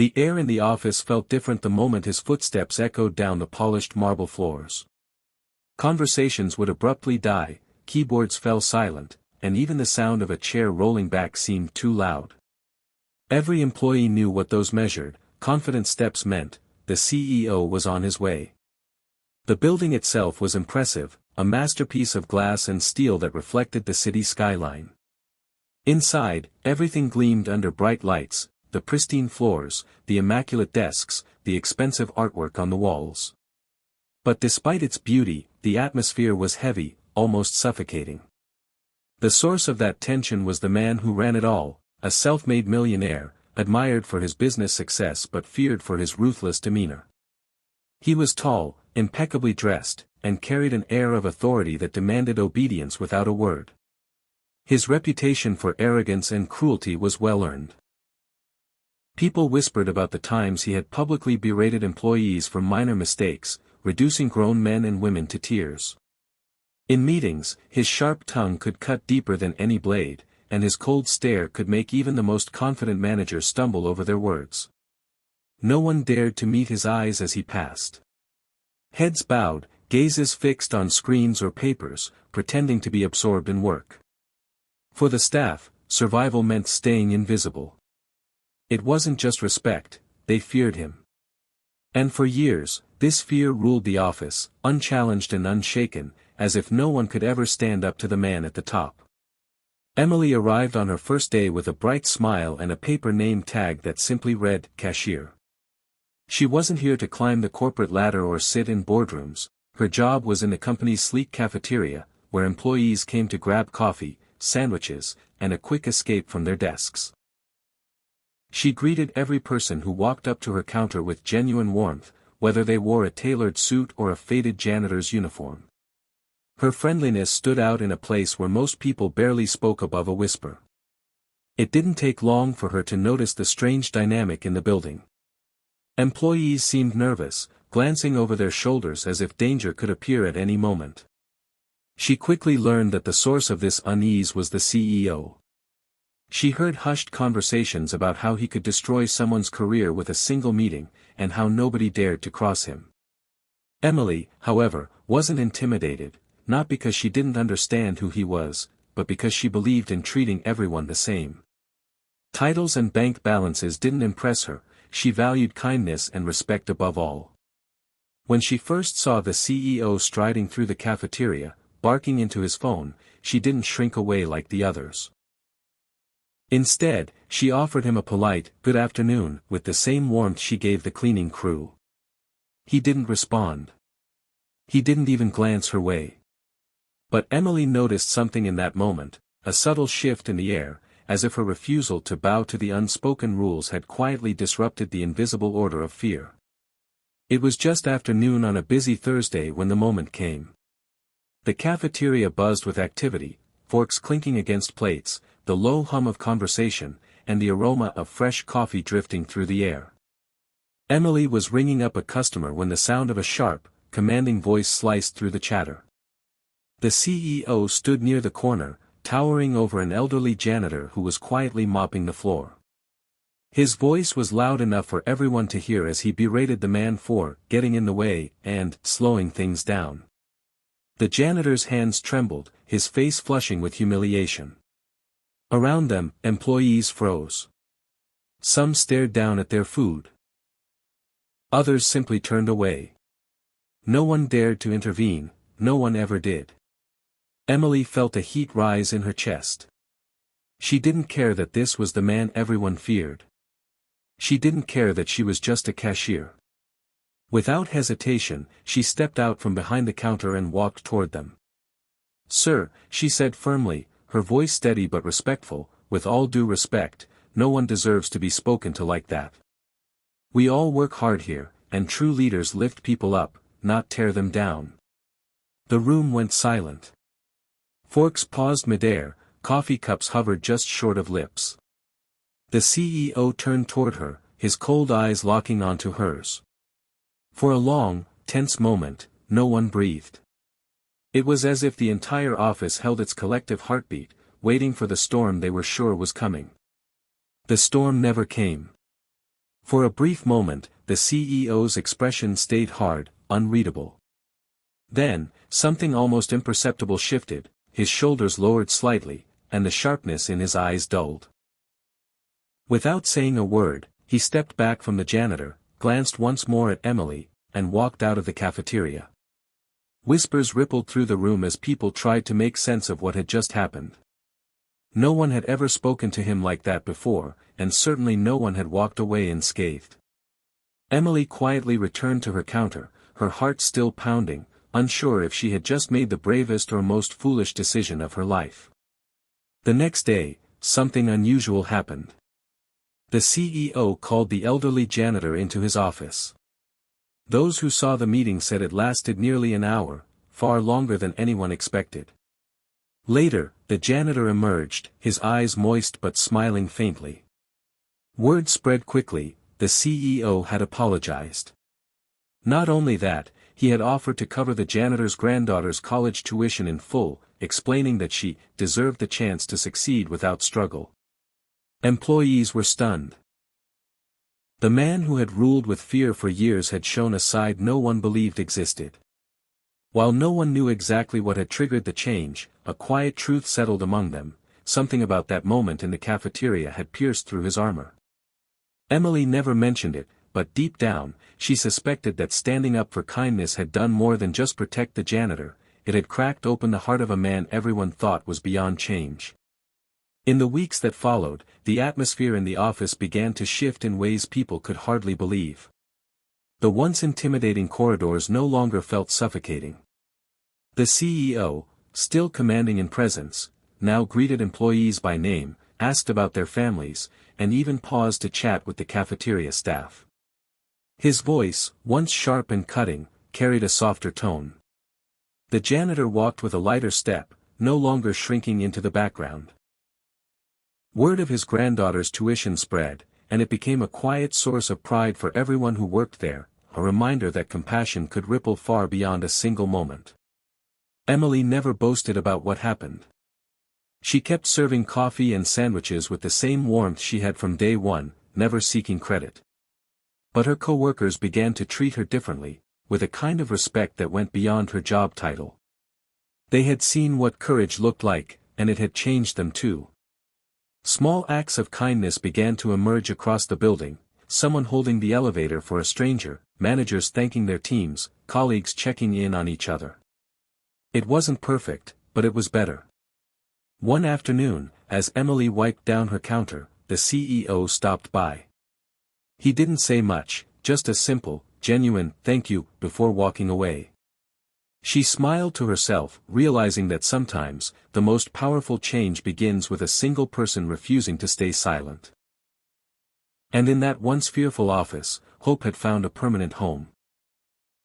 The air in the office felt different the moment his footsteps echoed down the polished marble floors. Conversations would abruptly die, keyboards fell silent, and even the sound of a chair rolling back seemed too loud. Every employee knew what those measured, confident steps meant. The CEO was on his way. The building itself was impressive, a masterpiece of glass and steel that reflected the city skyline. Inside, everything gleamed under bright lights, the pristine floors, the immaculate desks, the expensive artwork on the walls. But despite its beauty, the atmosphere was heavy, almost suffocating. The source of that tension was the man who ran it all, a self-made millionaire, admired for his business success but feared for his ruthless demeanor. He was tall, impeccably dressed, and carried an air of authority that demanded obedience without a word. His reputation for arrogance and cruelty was well earned. People whispered about the times he had publicly berated employees for minor mistakes, reducing grown men and women to tears. In meetings, his sharp tongue could cut deeper than any blade, and his cold stare could make even the most confident manager stumble over their words. No one dared to meet his eyes as he passed. Heads bowed, gazes fixed on screens or papers, pretending to be absorbed in work. For the staff, survival meant staying invisible. It wasn't just respect, they feared him. And for years, this fear ruled the office, unchallenged and unshaken, as if no one could ever stand up to the man at the top. Emily arrived on her first day with a bright smile and a paper name tag that simply read, Cashier. She wasn't here to climb the corporate ladder or sit in boardrooms. Her job was in the company's sleek cafeteria, where employees came to grab coffee, sandwiches, and a quick escape from their desks. She greeted every person who walked up to her counter with genuine warmth, whether they wore a tailored suit or a faded janitor's uniform. Her friendliness stood out in a place where most people barely spoke above a whisper. It didn't take long for her to notice the strange dynamic in the building. Employees seemed nervous, glancing over their shoulders as if danger could appear at any moment. She quickly learned that the source of this unease was the CEO. She heard hushed conversations about how he could destroy someone's career with a single meeting, and how nobody dared to cross him. Emily, however, wasn't intimidated, not because she didn't understand who he was, but because she believed in treating everyone the same. Titles and bank balances didn't impress her, she valued kindness and respect above all. When she first saw the CEO striding through the cafeteria, barking into his phone, she didn't shrink away like the others. Instead, she offered him a polite, "Good afternoon," with the same warmth she gave the cleaning crew. He didn't respond. He didn't even glance her way. But Emily noticed something in that moment, a subtle shift in the air, as if her refusal to bow to the unspoken rules had quietly disrupted the invisible order of fear. It was just after noon on a busy Thursday when the moment came. The cafeteria buzzed with activity, forks clinking against plates, the low hum of conversation, and the aroma of fresh coffee drifting through the air. Emily was ringing up a customer when the sound of a sharp, commanding voice sliced through the chatter. The CEO stood near the corner, towering over an elderly janitor who was quietly mopping the floor. His voice was loud enough for everyone to hear as he berated the man for getting in the way and slowing things down. The janitor's hands trembled, his face flushing with humiliation. Around them, employees froze. Some stared down at their food. Others simply turned away. No one dared to intervene, no one ever did. Emily felt a heat rise in her chest. She didn't care that this was the man everyone feared. She didn't care that she was just a cashier. Without hesitation, she stepped out from behind the counter and walked toward them. "Sir," she said firmly, her voice steady but respectful, "with all due respect, no one deserves to be spoken to like that. We all work hard here, and true leaders lift people up, not tear them down." The room went silent. Forks paused midair, coffee cups hovered just short of lips. The CEO turned toward her, his cold eyes locking onto hers. For a long, tense moment, no one breathed. It was as if the entire office held its collective heartbeat, waiting for the storm they were sure was coming. The storm never came. For a brief moment, the CEO's expression stayed hard, unreadable. Then, something almost imperceptible shifted, his shoulders lowered slightly, and the sharpness in his eyes dulled. Without saying a word, he stepped back from the janitor, glanced once more at Emily, and walked out of the cafeteria. Whispers rippled through the room as people tried to make sense of what had just happened. No one had ever spoken to him like that before, and certainly no one had walked away unscathed. Emily quietly returned to her counter, her heart still pounding, unsure if she had just made the bravest or most foolish decision of her life. The next day, something unusual happened. The CEO called the elderly janitor into his office. Those who saw the meeting said it lasted nearly an hour, far longer than anyone expected. Later, the janitor emerged, his eyes moist but smiling faintly. Word spread quickly, the CEO had apologized. Not only that, he had offered to cover the janitor's granddaughter's college tuition in full, explaining that she deserved the chance to succeed without struggle. Employees were stunned. The man who had ruled with fear for years had shown a side no one believed existed. While no one knew exactly what had triggered the change, a quiet truth settled among them. Something about that moment in the cafeteria had pierced through his armor. Emily never mentioned it, but deep down, she suspected that standing up for kindness had done more than just protect the janitor, it had cracked open the heart of a man everyone thought was beyond change. In the weeks that followed, the atmosphere in the office began to shift in ways people could hardly believe. The once intimidating corridors no longer felt suffocating. The CEO, still commanding in presence, now greeted employees by name, asked about their families, and even paused to chat with the cafeteria staff. His voice, once sharp and cutting, carried a softer tone. The janitor walked with a lighter step, no longer shrinking into the background. Word of his granddaughter's tuition spread, and it became a quiet source of pride for everyone who worked there, a reminder that compassion could ripple far beyond a single moment. Emily never boasted about what happened. She kept serving coffee and sandwiches with the same warmth she had from day one, never seeking credit. But her co-workers began to treat her differently, with a kind of respect that went beyond her job title. They had seen what courage looked like, and it had changed them too. Small acts of kindness began to emerge across the building, someone holding the elevator for a stranger, managers thanking their teams, colleagues checking in on each other. It wasn't perfect, but it was better. One afternoon, as Emily wiped down her counter, the CEO stopped by. He didn't say much, just a simple, genuine thank you before walking away. She smiled to herself, realizing that sometimes, the most powerful change begins with a single person refusing to stay silent. And in that once fearful office, hope had found a permanent home.